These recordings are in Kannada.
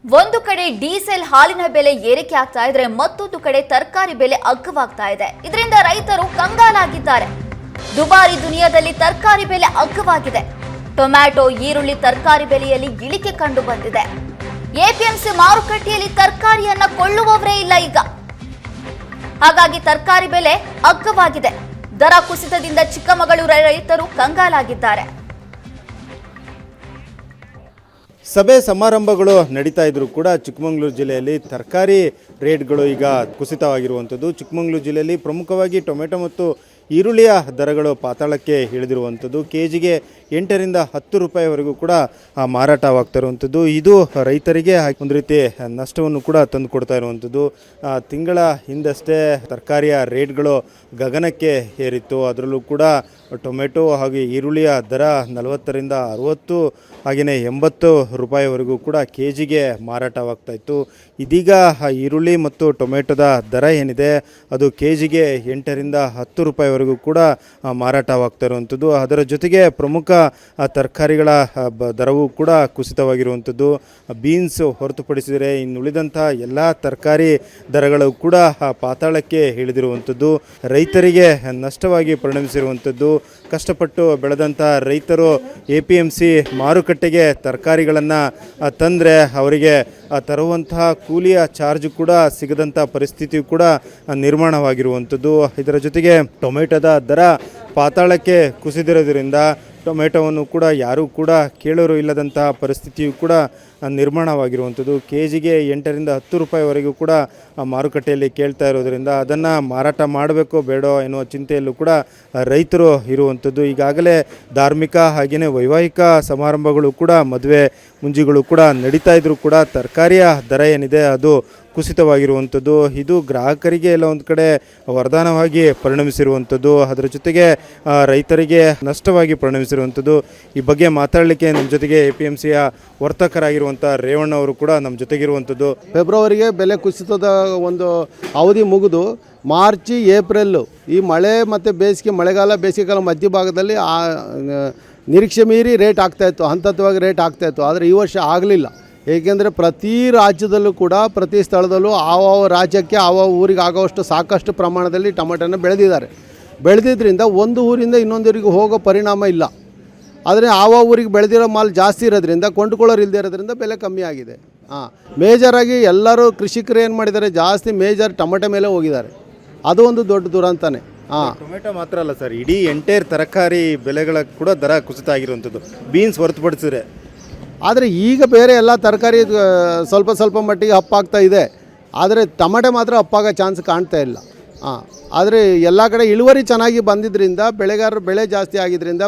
ಒಂದು ಕಡೆ ಡೀಸೆಲ್ ಹಾಲಿನ ಬೆಲೆ ಏರಿಕೆ ಆಗ್ತಾ ಇದ್ರೆ ಮತ್ತೊಂದು ಕಡೆ ತರಕಾರಿ ಬೆಲೆ ಅಗ್ಗವಾಗ್ತಾ ಇದೆ. ಇದರಿಂದ ರೈತರು ಕಂಗಾಲಾಗಿದ್ದಾರೆ. ದುಬಾರಿ ದುನಿಯಾದಲ್ಲಿ ತರಕಾರಿ ಬೆಲೆ ಅಗ್ಗವಾಗಿದೆ. ಟೊಮ್ಯಾಟೊ, ಈರುಳ್ಳಿ ತರಕಾರಿ ಬೆಲೆಯಲ್ಲಿ ಇಳಿಕೆ ಕಂಡು ಬಂದಿದೆ. ಎಪಿಎಂಸಿ ಮಾರುಕಟ್ಟೆಯಲ್ಲಿ ತರಕಾರಿಯನ್ನ ಕೊಳ್ಳುವವರೇ ಇಲ್ಲ ಈಗ. ಹಾಗಾಗಿ ತರಕಾರಿ ಬೆಲೆ ಅಗ್ಗವಾಗಿದೆ. ದರ ಕುಸಿತದಿಂದ ಚಿಕ್ಕಮಗಳೂರು ರೈತರು ಕಂಗಾಲಾಗಿದ್ದಾರೆ. ಸಭೆ ಸಮಾರಂಭಗಳು ನಡೀತಾ ಇದ್ರು ಕೂಡ ಚಿಕ್ಕಮಗಳೂರು ಜಿಲ್ಲೆಯಲ್ಲಿ ತರಕಾರಿ ರೇಟ್ಗಳು ಈಗ ಕುಸಿತವಾಗಿರುವಂಥದ್ದು. ಚಿಕ್ಕಮಗಳೂರು ಜಿಲ್ಲೆಯಲ್ಲಿ ಪ್ರಮುಖವಾಗಿ ಟೊಮೆಟೊ ಮತ್ತು ಈರುಳ್ಳಿಯ ದರಗಳು ಪಾತಾಳಕ್ಕೆ ಇಳಿದಿರುವಂಥದ್ದು. ಕೆಜಿಗೆ 8 ರಿಂದ 10 ರೂಪಾಯಿವರೆಗೂ ಕೂಡ ಮಾರಾಟವಾಗ್ತಾ ಇರುವಂಥದ್ದು. ಇದು ರೈತರಿಗೆ ಒಂದು ರೀತಿ ನಷ್ಟವನ್ನು ಕೂಡ ತಂದು ಕೊಡ್ತಾ ಇರುವಂಥದ್ದು. ತಿಂಗಳ ಹಿಂದಷ್ಟೇ ತರಕಾರಿಯ ರೇಟ್ಗಳು ಗಗನಕ್ಕೆ ಏರಿತ್ತು. ಅದರಲ್ಲೂ ಕೂಡ ಟೊಮೆಟೊ ಹಾಗೂ ಈರುಳ್ಳಿಯ ದರ 40 ರಿಂದ 60 ಹಾಗೆಯೇ 80 ರೂಪಾಯಿವರೆಗೂ ಕೂಡ ಕೆಜಿಗೆ ಮಾರಾಟವಾಗ್ತಾ ಇತ್ತು. ಇದೀಗ ಈರುಳ್ಳಿ ಮತ್ತು ಟೊಮೆಟೊದ ದರ ಏನಿದೆ ಅದು ಕೆಜಿಗೆ 8 ರಿಂದ 10 ರೂಪಾಯಿವರೆಗೂ ಕೂಡ ಮಾರಾಟವಾಗ್ತಾ ಇರುವಂಥದ್ದು. ಅದರ ಜೊತೆಗೆ ಪ್ರಮುಖ ತರಕಾರಿಗಳ ದರವೂ ಕೂಡ ಕುಸಿತವಾಗಿರುವಂಥದ್ದು. ಬೀನ್ಸ್ ಹೊರತುಪಡಿಸಿದರೆ ಇನ್ನುಳಿದಂಥ ಎಲ್ಲ ತರಕಾರಿ ದರಗಳು ಕೂಡ ಪಾತಾಳಕ್ಕೆ ಇಳಿದಿರುವಂಥದ್ದು. ರೈತರಿಗೆ ನಷ್ಟವಾಗಿ ಪರಿಣಮಿಸಿರುವಂಥದ್ದು. ಕಷ್ಟಪಟ್ಟು ಬೆಳೆದಂಥ ರೈತರು APMC ಮಾರುಕಟ್ಟೆಗೆ ತರಕಾರಿಗಳನ್ನು ತಂದರೆ ಅವರಿಗೆ ತರುವಂತಹ ಕೂಲಿಯ ಚಾರ್ಜ್ ಕೂಡ ಸಿಗದಂಥ ಪರಿಸ್ಥಿತಿಯು ಕೂಡ ನಿರ್ಮಾಣವಾಗಿರುವಂಥದ್ದು. ಇದರ ಜೊತೆಗೆ ಟೊಮೆಟೊದ ದರ ಪಾತಾಳಕ್ಕೆ ಕುಸಿದಿರೋದ್ರಿಂದ ಟೊಮೆಟೊವನ್ನು ಕೂಡ ಯಾರೂ ಕೂಡ ಕೇಳೋರು ಇಲ್ಲದಂತಹ ಪರಿಸ್ಥಿತಿಯು ಕೂಡ ನಿರ್ಮಾಣವಾಗಿರುವಂಥದ್ದು. ಕೆಜಿಗೆ 8 ರಿಂದ 10 ರೂಪಾಯಿವರೆಗೂ ಕೂಡ ಮಾರುಕಟ್ಟೆಯಲ್ಲಿ ಕೇಳ್ತಾ ಇರೋದರಿಂದ ಅದನ್ನು ಮಾರಾಟ ಮಾಡಬೇಕೋ ಬೇಡೋ ಎನ್ನುವ ಚಿಂತೆಯಲ್ಲೂ ಕೂಡ ರೈತರು ಇರುವಂಥದ್ದು. ಈಗಾಗಲೇ ಧಾರ್ಮಿಕ ಹಾಗೆಯೇ ವೈವಾಹಿಕ ಸಮಾರಂಭಗಳು ಕೂಡ ಮದುವೆ ಮುಂಜಿಗಳು ಕೂಡ ನಡೀತಾ ಇದ್ದರೂ ಕೂಡ ತರಕಾರಿಯ ದರ ಏನಿದೆ ಅದು ಕುಸಿತವಾಗಿರುವಂಥದ್ದು. ಇದು ಗ್ರಾಹಕರಿಗೆ ಎಲ್ಲ ಒಂದು ಕಡೆ ವರದಾನವಾಗಿ ಪರಿಣಮಿಸಿರುವಂಥದ್ದು. ಅದರ ಜೊತೆಗೆ ರೈತರಿಗೆ ನಷ್ಟವಾಗಿ ಪರಿಣಮಿಸಿರುವಂಥದ್ದು. ಈ ಬಗ್ಗೆ ಮಾತಾಡಲಿಕ್ಕೆ ನಮ್ಮ ಜೊತೆಗೆ APMCಯ ವರ್ತಕರಾಗಿರುವಂಥ ರೇವಣ್ಣ ಅವರು ಕೂಡ ನಮ್ಮ ಜೊತೆಗಿರುವಂಥದ್ದು. ಫೆಬ್ರವರಿಗೆ ಬೆಲೆ ಕುಸಿತದ ಒಂದು ಅವಧಿ ಮುಗಿದು ಮಾರ್ಚ್ ಏಪ್ರಿಲ್ಲು ಈ ಮಳೆ ಮತ್ತು ಮಳೆಗಾಲ ಬೇಸಿಗೆಗಾಲ ಮಧ್ಯಭಾಗದಲ್ಲಿ ನಿರೀಕ್ಷೆ ಮೀರಿ ರೇಟ್ ಆಗ್ತಾಯಿತ್ತು, ಹಂತವಾಗಿ ರೇಟ್ ಆಗ್ತಾಯಿತ್ತು. ಆದರೆ ಈ ವರ್ಷ ಆಗಲಿಲ್ಲ. ಏಕೆಂದರೆ ಪ್ರತಿ ರಾಜ್ಯದಲ್ಲೂ ಕೂಡ ಪ್ರತಿ ಸ್ಥಳದಲ್ಲೂ ಆವಾವ ರಾಜ್ಯಕ್ಕೆ ಆವಾವ ಊರಿಗೆ ಆಗೋವಷ್ಟು ಸಾಕಷ್ಟು ಪ್ರಮಾಣದಲ್ಲಿ ಟೊಮೆಟೊನ ಬೆಳೆದಿದ್ದರಿಂದ ಒಂದು ಊರಿಂದ ಇನ್ನೊಂದೂರಿಗೆ ಹೋಗೋ ಪರಿಣಾಮ ಇಲ್ಲ. ಆದರೆ ಆವಾವ ಊರಿಗೆ ಬೆಳೆದಿರೋ ಮಾಲ್ ಜಾಸ್ತಿ ಇರೋದ್ರಿಂದ ಕೊಂಡುಕೊಳ್ಳೋರು ಇಲ್ಲದೆ ಇರೋದ್ರಿಂದ ಬೆಲೆ ಕಮ್ಮಿ ಆಗಿದೆ. ಮೇಜರಾಗಿ ಎಲ್ಲರೂ ಕೃಷಿಕರು ಏನು ಮಾಡಿದ್ದಾರೆ, ಜಾಸ್ತಿ ಮೇಜರ್ ಟೊಮೆಟೊ ಮೇಲೆ ಹೋಗಿದ್ದಾರೆ. ಅದು ಒಂದು ದೊಡ್ಡ ದುರಂತನೇ. ಟೊಮೆಟೊ ಮಾತ್ರ ಅಲ್ಲ ಸರ್, ಇಡೀ ಎಂಟೈರ್ ತರಕಾರಿ ಬೆಲೆಗಳ ಕೂಡ ದರ ಕುಸಿತ ಆಗಿರುವಂಥದ್ದು, ಬೀನ್ಸ್ ಹೊರತುಪಡಿಸಿದ್ರೆ. ಆದರೆ ಈಗ ಬೇರೆ ಎಲ್ಲ ತರಕಾರಿ ಸ್ವಲ್ಪ ಮಟ್ಟಿಗೆ ಅಪ್ಪಾಗ್ತಾ ಇದೆ. ಆದರೆ ಟೊಮೆಟೊ ಮಾತ್ರ ಅಪ್ಪಾಗೋ ಚಾನ್ಸ್ ಕಾಣ್ತಾ ಇಲ್ಲ. ಆದರೆ ಎಲ್ಲ ಕಡೆ ಇಳುವರಿ ಚೆನ್ನಾಗಿ ಬಂದಿದ್ದರಿಂದ ಬೆಳೆಗಾರರು ಬೆಳೆ ಜಾಸ್ತಿ ಆಗಿದ್ದರಿಂದ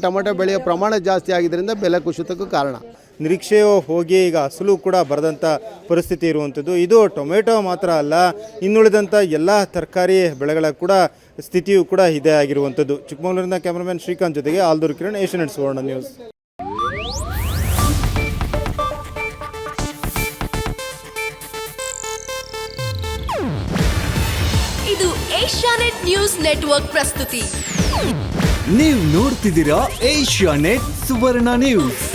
ಟೊಮೆಟೊ ಬೆಳೆಯ ಪ್ರಮಾಣ ಜಾಸ್ತಿ ಆಗಿದ್ದರಿಂದ ಬೆಲೆ ಕುಸಿತಕ್ಕೂ ಕಾರಣ. ನಿರೀಕ್ಷೆಯೋ ಹೋಗಿ ಈಗ ಅಸಲು ಕೂಡ ಬರದಂಥ ಪರಿಸ್ಥಿತಿ ಇರುವಂಥದ್ದು. ಇದು ಟೊಮೆಟೊ ಮಾತ್ರ ಅಲ್ಲ, ಇನ್ನುಳಿದಂಥ ಎಲ್ಲ ತರಕಾರಿ ಬೆಳೆಗಳ ಕೂಡ ಸ್ಥಿತಿಯೂ ಕೂಡ ಇದೇ ಆಗಿರುವಂಥದ್ದು. ಚಿಕ್ಕಮಗಳೂರಿನ ಕ್ಯಾಮರಾಮನ್ ಶ್ರೀಕಾಂತ್ ಜೊತೆಗೆ ಆಲ್ದೂರು ಕಿರಣ್, ಏಷ್ಯಾನೆಟ್ ಸುವರ್ಣ ನ್ಯೂಸ್. ಇದು ಏಷ್ಯಾನೆಟ್ ನ್ಯೂಸ್ ನೆಟ್ವರ್ಕ್ ಪ್ರಸ್ತುತಿ. ನೀವು ನೋಡ್ತಿದ್ದೀರಾ ಏಷ್ಯಾನೆಟ್ ಸುವರ್ಣ ನ್ಯೂಸ್.